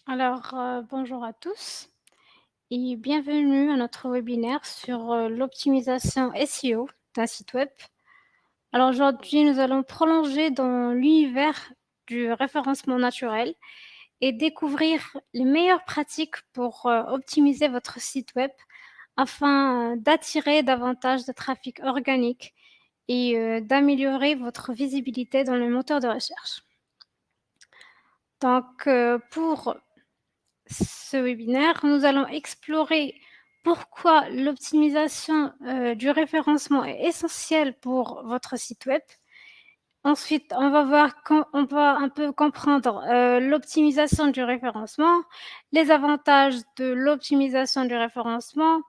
Bonjour à tous et bienvenue à notre webinaire sur l'optimisation SEO d'un site web. Alors aujourd'hui, nous allons prolonger dans l'univers du référencement naturel et découvrir les meilleures pratiques pour optimiser votre site web afin d'attirer davantage de trafic organique et d'améliorer votre visibilité dans le moteur de recherche. Pour ce webinaire, nous allons explorer pourquoi l'optimisation du référencement est essentielle pour votre site web. Ensuite, on va un peu comprendre l'optimisation du référencement, les avantages de l'optimisation du référencement.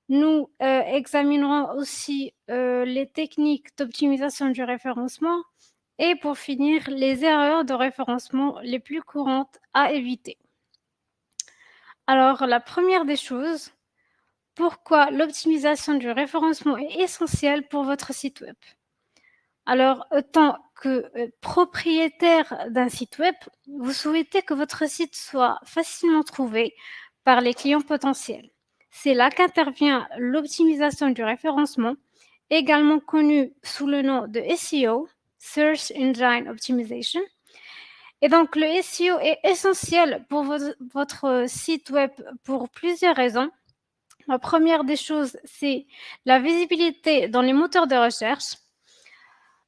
Nous examinerons aussi les techniques d'optimisation du référencement et pour finir, les erreurs de référencement les plus courantes à éviter. Alors, la première des choses, pourquoi l'optimisation du référencement est essentielle pour votre site web? Alors, autant que propriétaire d'un site web, vous souhaitez que votre site soit facilement trouvé par les clients potentiels. C'est là qu'intervient l'optimisation du référencement, également connue sous le nom de SEO, Search Engine Optimization. Et donc, le SEO est essentiel pour votre site web pour plusieurs raisons. La première des choses, c'est la visibilité dans les moteurs de recherche.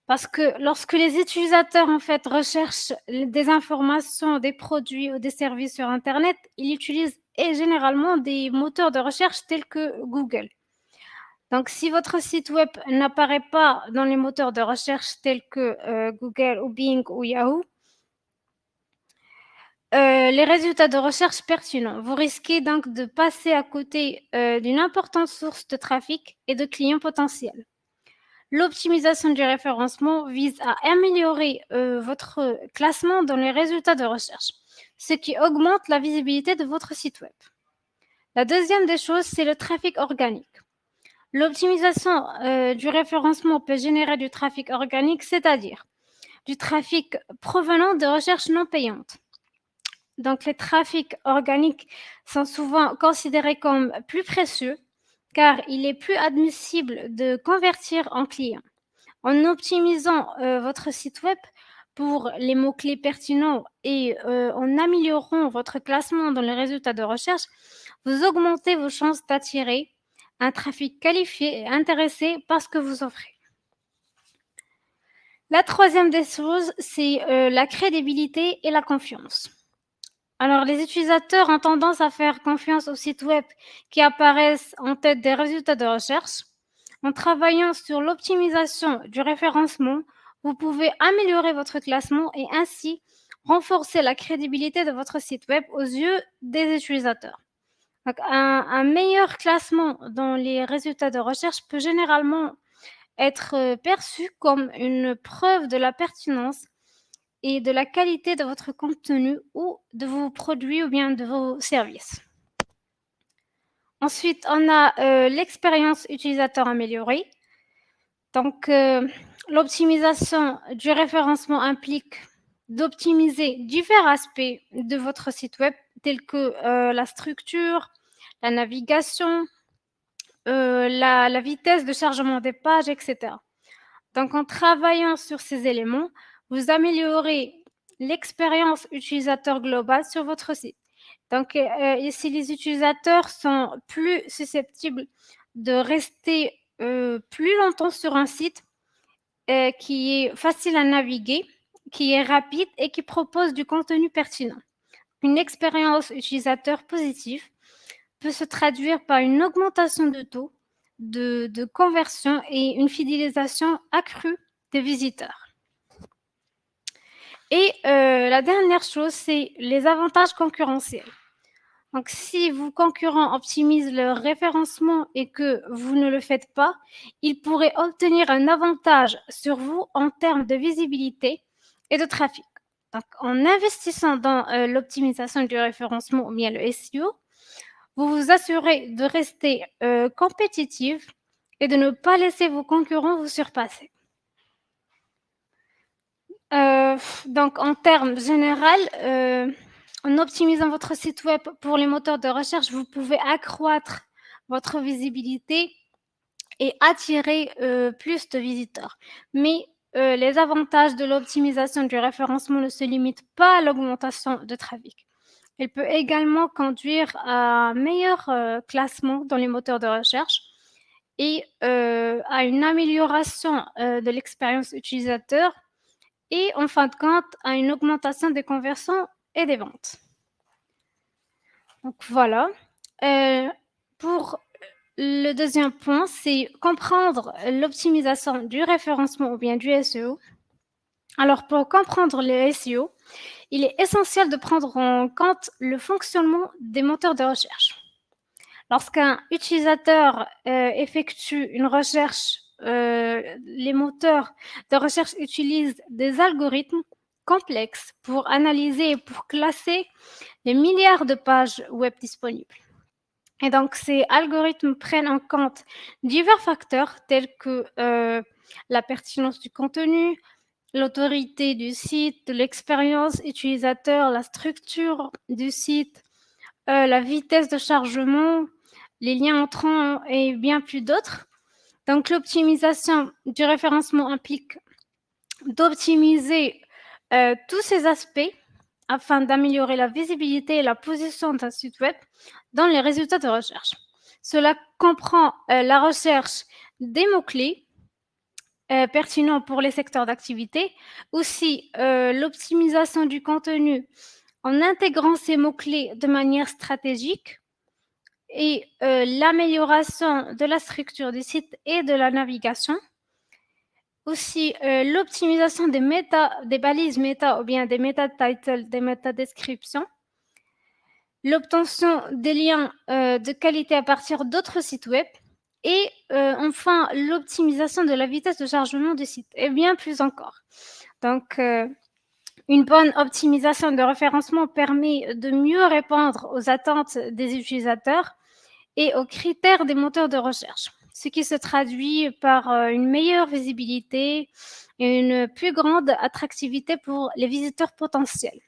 Parce que lorsque les utilisateurs, en fait, recherchent des informations, des produits ou des services sur internet, ils utilisent généralement des moteurs de recherche tels que Google. Donc si votre site web n'apparaît pas dans les moteurs de recherche tels que Google ou Bing ou Yahoo, les résultats de recherche pertinents. Vous risquez donc de passer à côté d'une importante source de trafic et de clients potentiels. L'optimisation du référencement vise à améliorer votre classement dans les résultats de recherche, ce qui augmente la visibilité de votre site web. La deuxième des choses, c'est le trafic organique. L'optimisation du référencement peut générer du trafic organique, c'est-à-dire du trafic provenant de recherches non payantes. Donc, les trafics organiques sont souvent considérés comme plus précieux car il est plus admissible de convertir en clients. En optimisant votre site web pour les mots-clés pertinents et en améliorant votre classement dans les résultats de recherche, vous augmentez vos chances d'attirer un trafic qualifié et intéressé par ce que vous offrez. La troisième des choses, c'est la crédibilité et la confiance. Alors, les utilisateurs ont tendance à faire confiance aux sites web qui apparaissent en tête des résultats de recherche. En travaillant sur l'optimisation du référencement, vous pouvez améliorer votre classement et ainsi renforcer la crédibilité de votre site web aux yeux des utilisateurs. Donc, un meilleur classement dans les résultats de recherche peut généralement être perçu comme une preuve de la pertinence et de la qualité de votre contenu ou de vos produits ou bien de vos services. Ensuite, on a l'expérience utilisateur améliorée. Donc, l'optimisation du référencement implique d'optimiser divers aspects de votre site web, tels que la structure, la navigation, la vitesse de chargement des pages, etc. Donc, en travaillant sur ces éléments, vous améliorez l'expérience utilisateur globale sur votre site. Donc, ici, les utilisateurs sont plus susceptibles de rester plus longtemps sur un site qui est facile à naviguer, qui est rapide et qui propose du contenu pertinent. Une expérience utilisateur positive peut se traduire par une augmentation de taux de conversion et une fidélisation accrue des visiteurs. Et la dernière chose, c'est les avantages concurrentiels. Donc, si vos concurrents optimisent leur référencement et que vous ne le faites pas, ils pourraient obtenir un avantage sur vous en termes de visibilité et de trafic. Donc, en investissant dans l'optimisation du référencement ou bien le SEO, vous vous assurez de rester compétitif et de ne pas laisser vos concurrents vous surpasser. Donc, en termes généraux, En optimisant votre site web pour les moteurs de recherche, vous pouvez accroître votre visibilité et attirer plus de visiteurs. Mais les avantages de l'optimisation du référencement ne se limitent pas à l'augmentation de trafic. Elle peut également conduire à un meilleur classement dans les moteurs de recherche et à une amélioration de l'expérience utilisateur et en fin de compte à une augmentation des conversions et des ventes. Donc voilà. Euh, pour le deuxième point, c'est comprendre l'optimisation du référencement ou bien du SEO. Alors pour comprendre le SEO, il est essentiel de prendre en compte le fonctionnement des moteurs de recherche. Lorsqu'un utilisateur effectue une recherche, les moteurs de recherche utilisent des algorithmes complexes pour analyser et pour classer les milliards de pages web disponibles. Et donc, ces algorithmes prennent en compte divers facteurs tels que la pertinence du contenu, l'autorité du site, l'expérience utilisateur, la structure du site, la vitesse de chargement, les liens entrants et bien plus d'autres. Donc, l'optimisation du référencement implique d'optimiser tous ces aspects afin d'améliorer la visibilité et la position d'un site web dans les résultats de recherche. Cela comprend la recherche des mots-clés pertinents pour les secteurs d'activité, aussi l'optimisation du contenu en intégrant ces mots-clés de manière stratégique et l'amélioration de la structure du site et de la navigation. Aussi, l'optimisation des balises méta ou bien des méta-titles, des méta-descriptions. L'obtention des liens de qualité à partir d'autres sites web. Et enfin, l'optimisation de la vitesse de chargement du site. Et bien plus encore. Donc, une bonne optimisation de référencement permet de mieux répondre aux attentes des utilisateurs et aux critères des moteurs de recherche, ce qui se traduit par une meilleure visibilité et une plus grande attractivité pour les visiteurs potentiels.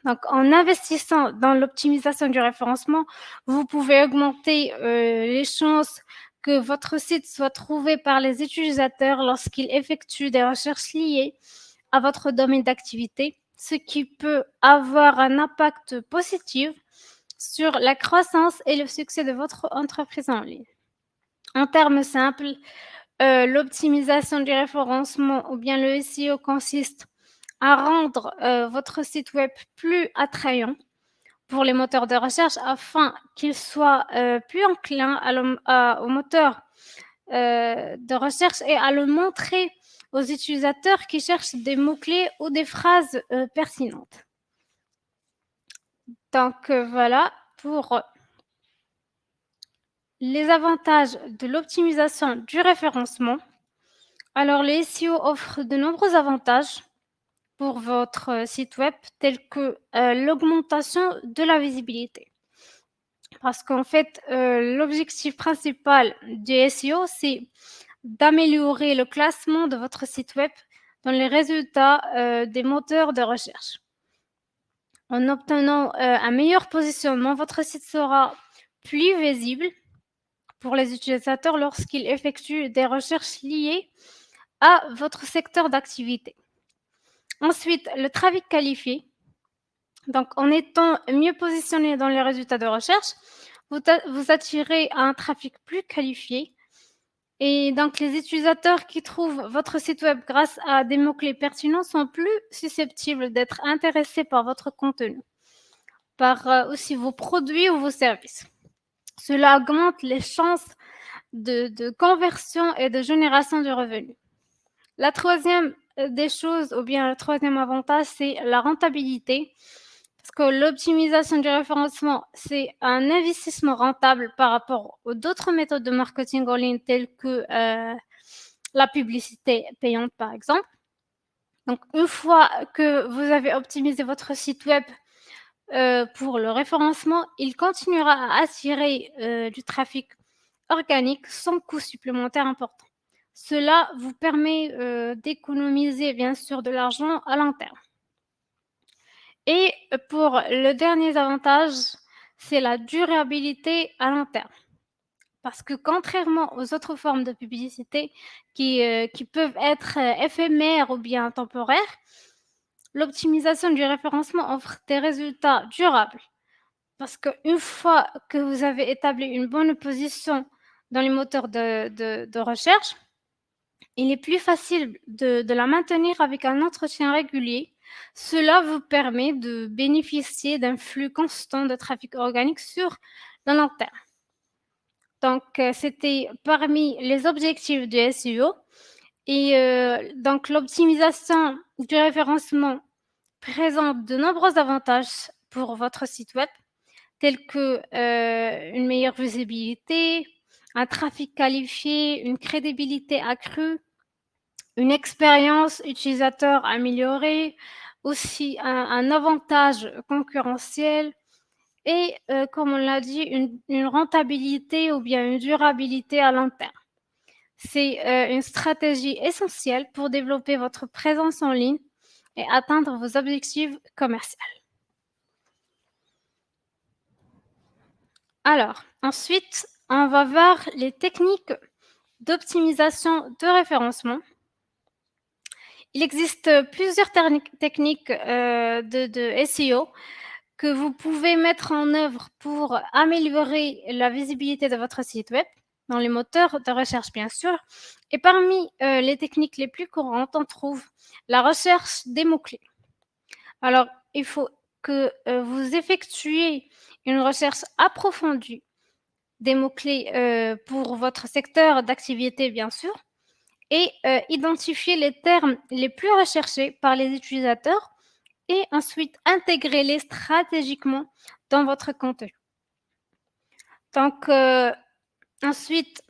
Donc, en investissant dans l'optimisation du référencement, vous pouvez augmenter les chances que votre site soit trouvé par les utilisateurs lorsqu'ils effectuent des recherches liées à votre domaine d'activité, ce qui peut avoir un impact positif sur la croissance et le succès de votre entreprise en ligne. En termes simples, l'optimisation du référencement ou bien le SEO consiste à rendre votre site web plus attrayant pour les moteurs de recherche afin qu'ils soient plus enclins aux moteurs de recherche et à le montrer aux utilisateurs qui cherchent des mots-clés ou des phrases pertinentes. Donc voilà pour les avantages de l'optimisation du référencement. Alors, le SEO offre de nombreux avantages pour votre site web, tels que l'augmentation de la visibilité. Parce qu'en fait, l'objectif principal du SEO, c'est d'améliorer le classement de votre site web dans les résultats des moteurs de recherche. En obtenant un meilleur positionnement, votre site sera plus visible pour les utilisateurs lorsqu'ils effectuent des recherches liées à votre secteur d'activité. Ensuite, le trafic qualifié. Donc, en étant mieux positionné dans les résultats de recherche, vous attirez un trafic plus qualifié. Et donc, les utilisateurs qui trouvent votre site web grâce à des mots-clés pertinents sont plus susceptibles d'être intéressés par votre contenu, par aussi vos produits ou vos services. Cela augmente les chances de conversion et de génération de revenus. La troisième des choses, ou bien le troisième avantage, c'est la rentabilité. Parce que l'optimisation du référencement, c'est un investissement rentable par rapport aux d'autres méthodes de marketing en ligne, telles que la publicité payante, par exemple. Donc, une fois que vous avez optimisé votre site web pour le référencement, il continuera à attirer du trafic organique sans coût supplémentaire important. Cela vous permet d'économiser bien sûr de l'argent à long terme. Et pour le dernier avantage, c'est la durabilité à long terme. Parce que contrairement aux autres formes de publicité qui peuvent être éphémères ou bien temporaires, l'optimisation du référencement offre des résultats durables. Parce qu'une fois que vous avez établi une bonne position dans les moteurs de recherche, il est plus facile de la maintenir avec un entretien régulier. Cela vous permet de bénéficier d'un flux constant de trafic organique sur le long terme. Donc, c'était parmi les objectifs du SEO. Et donc, l'optimisation du référencement présente de nombreux avantages pour votre site web, tels que une meilleure visibilité, un trafic qualifié, une crédibilité accrue, une expérience utilisateur améliorée, aussi un avantage concurrentiel et comme on l'a dit, une rentabilité ou bien une durabilité à long terme. C'est une stratégie essentielle pour développer votre présence en ligne et atteindre vos objectifs commerciaux. Alors, ensuite, on va voir les techniques d'optimisation de référencement. Il existe plusieurs techniques de SEO que vous pouvez mettre en œuvre pour améliorer la visibilité de votre site web dans les moteurs de recherche, bien sûr. Et parmi les techniques les plus courantes, on trouve la recherche des mots-clés. Alors, il faut que vous effectuiez une recherche approfondie des mots-clés pour votre secteur d'activité, bien sûr, et identifier les termes les plus recherchés par les utilisateurs et ensuite intégrer-les stratégiquement dans votre contenu. Donc, ensuite,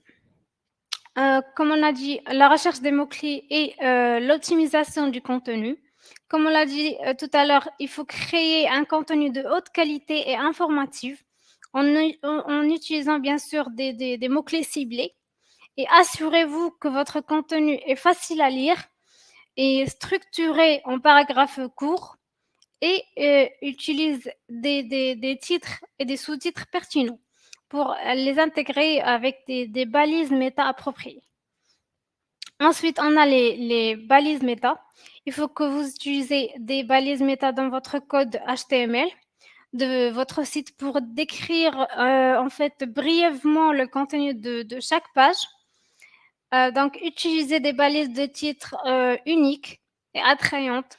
comme on a dit, la recherche des mots-clés et l'optimisation du contenu. Comme on l'a dit tout à l'heure, il faut créer un contenu de haute qualité et informatif en utilisant bien sûr des mots-clés ciblés. Et assurez-vous que votre contenu est facile à lire et structuré en paragraphes courts et utilise des titres et des sous-titres pertinents pour les intégrer avec des balises méta appropriées. Ensuite, on a les balises méta. Il faut que vous utilisez des balises méta dans votre code HTML de votre site pour décrire en fait brièvement le contenu de chaque page. Donc, utilisez des balises de titres uniques et attrayantes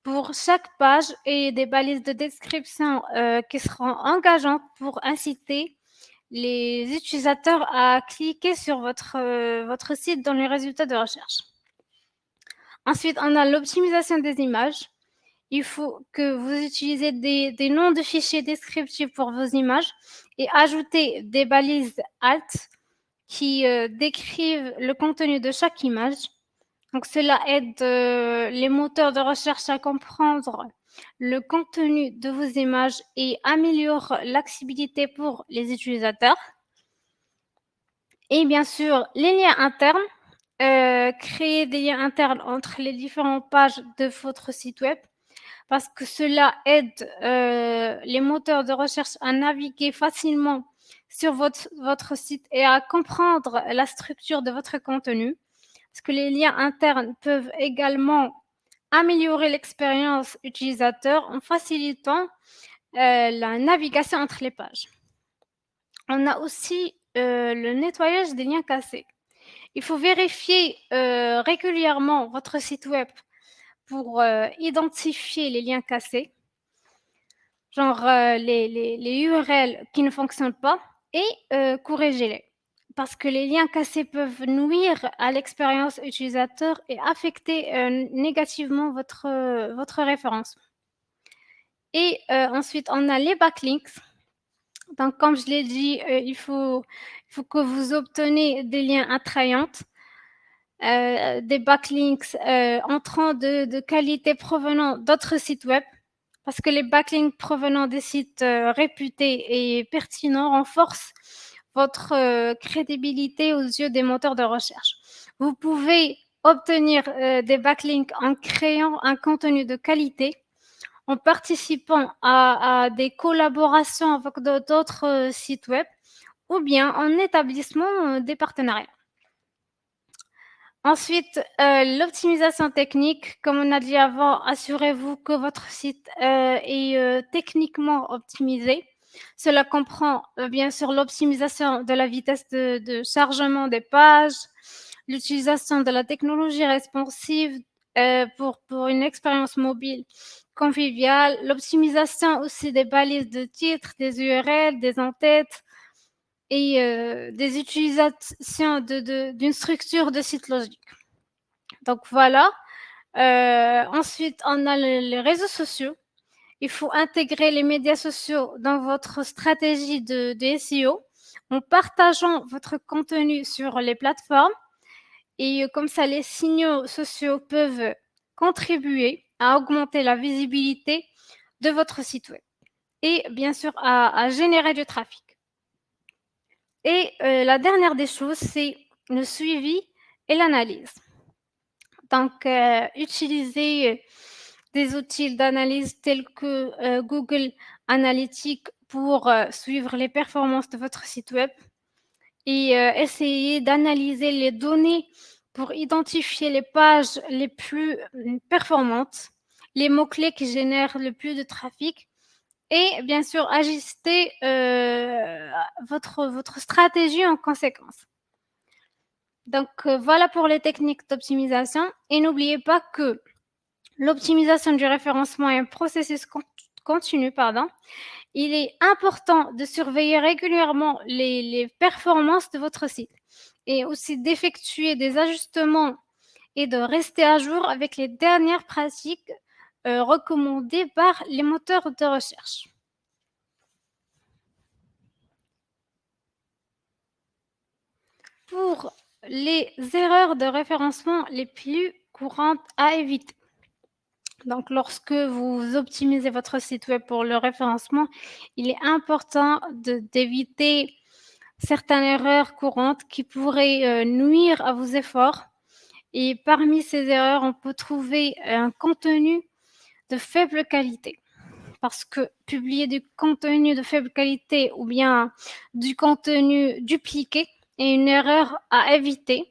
pour chaque page et des balises de description qui seront engageantes pour inciter les utilisateurs à cliquer sur votre site dans les résultats de recherche. Ensuite, on a l'optimisation des images. Il faut que vous utilisez des noms de fichiers descriptifs pour vos images et ajouter des balises alt qui décrivent le contenu de chaque image. Donc, cela aide les moteurs de recherche à comprendre le contenu de vos images et améliore l'accessibilité pour les utilisateurs. Et bien sûr, les liens internes. Créer des liens internes entre les différentes pages de votre site web parce que cela aide les moteurs de recherche à naviguer facilement sur votre site et à comprendre la structure de votre contenu. Parce que les liens internes peuvent également améliorer l'expérience utilisateur en facilitant la navigation entre les pages. On a aussi le nettoyage des liens cassés. Il faut vérifier régulièrement votre site web pour identifier les liens cassés, genre les URL qui ne fonctionnent pas, et corriger-les. Parce que les liens cassés peuvent nuire à l'expérience utilisateur et affecter négativement votre référence. Et ensuite, on a les backlinks. Donc, comme je l'ai dit, il faut que vous obtenez des liens attrayants, des backlinks entrant de qualité provenant d'autres sites web, parce que les backlinks provenant des sites réputés et pertinents renforcent votre crédibilité aux yeux des moteurs de recherche. Vous pouvez obtenir des backlinks en créant un contenu de qualité, en participant à des collaborations avec d'autres sites web ou bien en établissement des partenariats. Ensuite, l'optimisation technique, comme on a dit avant, assurez-vous que votre site est techniquement optimisé. Cela comprend bien sûr l'optimisation de la vitesse de chargement des pages, l'utilisation de la technologie responsive pour une expérience mobile conviviale, l'optimisation aussi des balises de titres, des URL, des en-têtes et des utilisations d'une structure de site logique. Donc voilà. Ensuite, on a les réseaux sociaux. Il faut intégrer les médias sociaux dans votre stratégie de SEO en partageant votre contenu sur les plateformes. Et comme ça, les signaux sociaux peuvent contribuer à augmenter la visibilité de votre site web et bien sûr à générer du trafic. Et la dernière des choses, c'est le suivi et l'analyse. Donc, utiliser des outils d'analyse tels que Google Analytics pour suivre les performances de votre site web et essayer d'analyser les données pour identifier les pages les plus performantes, les mots-clés qui génèrent le plus de trafic et bien sûr ajuster votre stratégie en conséquence. Donc voilà pour les techniques d'optimisation et n'oubliez pas que l'optimisation du référencement est un processus continu, pardon. Il est important de surveiller régulièrement les performances de votre site et aussi d'effectuer des ajustements et de rester à jour avec les dernières pratiques recommandées par les moteurs de recherche. Pour les erreurs de référencement les plus courantes à éviter. Donc, lorsque vous optimisez votre site web pour le référencement, il est important d'éviter certaines erreurs courantes qui pourraient nuire à vos efforts. Et parmi ces erreurs, on peut trouver un contenu de faible qualité. Parce que publier du contenu de faible qualité ou bien du contenu dupliqué est une erreur à éviter.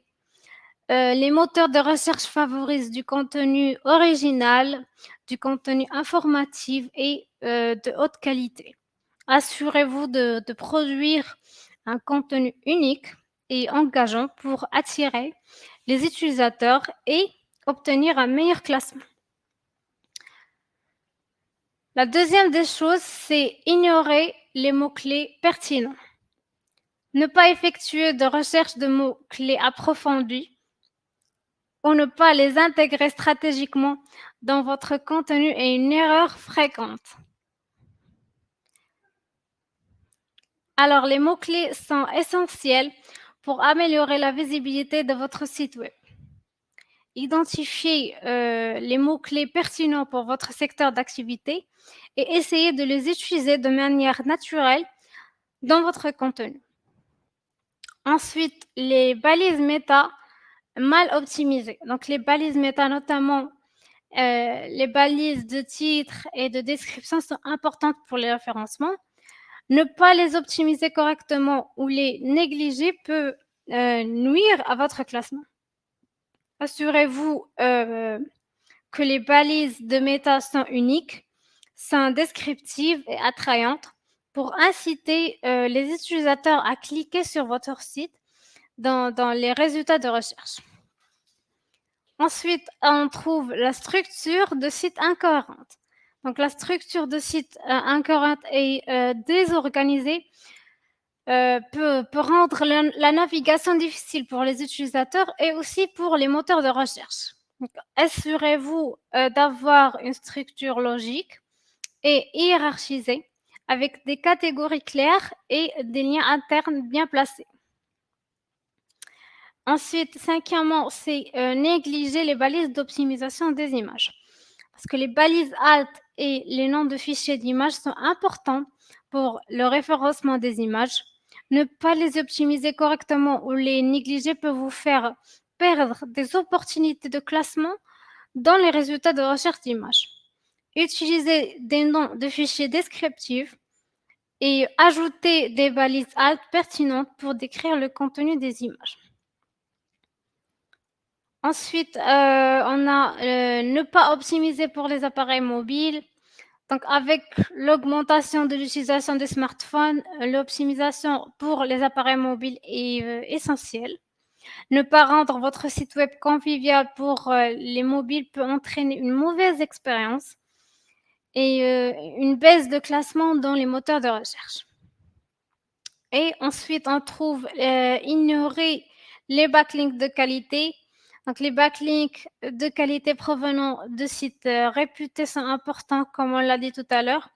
Les moteurs de recherche favorisent du contenu original, du contenu informatif et de haute qualité. Assurez-vous de produire un contenu unique et engageant pour attirer les utilisateurs et obtenir un meilleur classement. La deuxième des choses, c'est ignorer les mots-clés pertinents. Ne pas effectuer de recherche de mots-clés approfondis ou ne pas les intégrer stratégiquement dans votre contenu est une erreur fréquente. Alors, les mots-clés sont essentiels pour améliorer la visibilité de votre site web. Identifiez les mots-clés pertinents pour votre secteur d'activité et essayez de les utiliser de manière naturelle dans votre contenu. Ensuite, les balises méta mal optimisées. Donc, les balises méta, notamment les balises de titre et de description, sont importantes pour les référencements. Ne pas les optimiser correctement ou les négliger peut nuire à votre classement. Assurez-vous que les balises de méta sont uniques, sont descriptives et attrayantes pour inciter les utilisateurs à cliquer sur votre site dans les résultats de recherche. Ensuite, on trouve la structure de site incohérente. Donc, la structure de site incohérente et désorganisée peut rendre la navigation difficile pour les utilisateurs et aussi pour les moteurs de recherche. Donc, assurez-vous d'avoir une structure logique et hiérarchisée avec des catégories claires et des liens internes bien placés. Ensuite, cinquièmement, c'est négliger les balises d'optimisation des images. Parce que les balises alt et les noms de fichiers d'images sont importants pour le référencement des images. Ne pas les optimiser correctement ou les négliger peut vous faire perdre des opportunités de classement dans les résultats de recherche d'images. Utilisez des noms de fichiers descriptifs et ajoutez des balises alt pertinentes pour décrire le contenu des images. Ensuite, on a ne pas optimiser pour les appareils mobiles. Donc, avec l'augmentation de l'utilisation des smartphones, l'optimisation pour les appareils mobiles est essentielle. Ne pas rendre votre site web convivial pour les mobiles peut entraîner une mauvaise expérience et une baisse de classement dans les moteurs de recherche. Et ensuite, on trouve ignorer les backlinks de qualité. Donc, les backlinks de qualité provenant de sites réputés sont importants, comme on l'a dit tout à l'heure.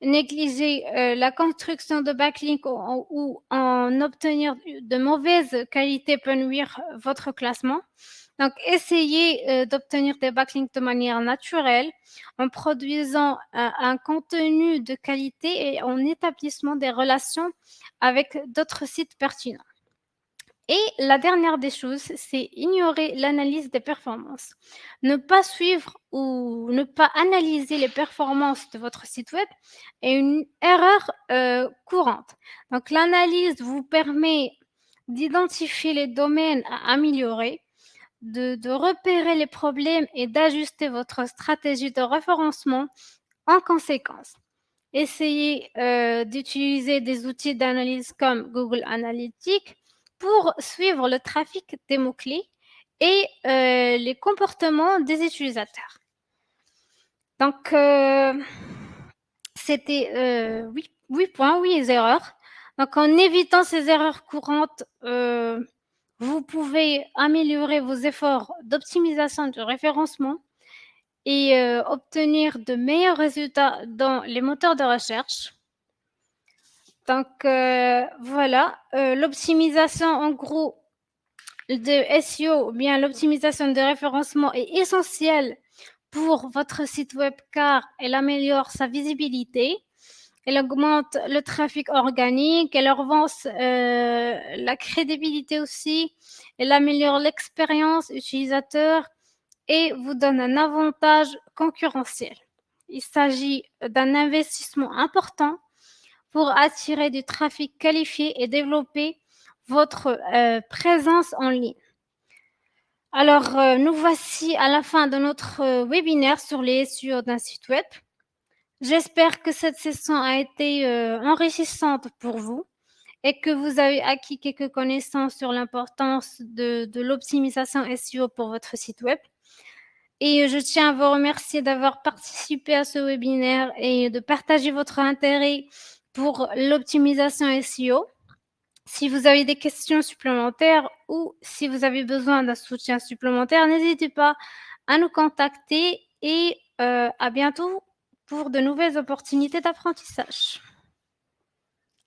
Négliger la construction de backlinks ou en obtenir de mauvaise qualité peut nuire votre classement. Donc, essayez d'obtenir des backlinks de manière naturelle en produisant un contenu de qualité et en établissant des relations avec d'autres sites pertinents. Et la dernière des choses, c'est ignorer l'analyse des performances. Ne pas suivre ou ne pas analyser les performances de votre site web est une erreur courante. Donc l'analyse vous permet d'identifier les domaines à améliorer, de repérer les problèmes et d'ajuster votre stratégie de référencement en conséquence. Essayez d'utiliser des outils d'analyse comme Google Analytics pour suivre le trafic des mots-clés et les comportements des utilisateurs. Donc, c'était 8 points, 8 erreurs. Donc, en évitant ces erreurs courantes, vous pouvez améliorer vos efforts d'optimisation du référencement et obtenir de meilleurs résultats dans les moteurs de recherche. Donc voilà, l'optimisation en gros de SEO ou bien l'optimisation de référencement est essentielle pour votre site web car elle améliore sa visibilité, elle augmente le trafic organique, elle avance la crédibilité aussi, elle améliore l'expérience utilisateur et vous donne un avantage concurrentiel. Il s'agit d'un investissement important pour attirer du trafic qualifié et développer votre présence en ligne. Alors, nous voici à la fin de notre webinaire sur les SEO d'un site web. J'espère que cette session a été enrichissante pour vous et que vous avez acquis quelques connaissances sur l'importance de l'optimisation SEO pour votre site web. Et je tiens à vous remercier d'avoir participé à ce webinaire et de partager votre intérêt pour l'optimisation SEO. Si vous avez des questions supplémentaires ou si vous avez besoin d'un soutien supplémentaire, n'hésitez pas à nous contacter et à bientôt pour de nouvelles opportunités d'apprentissage.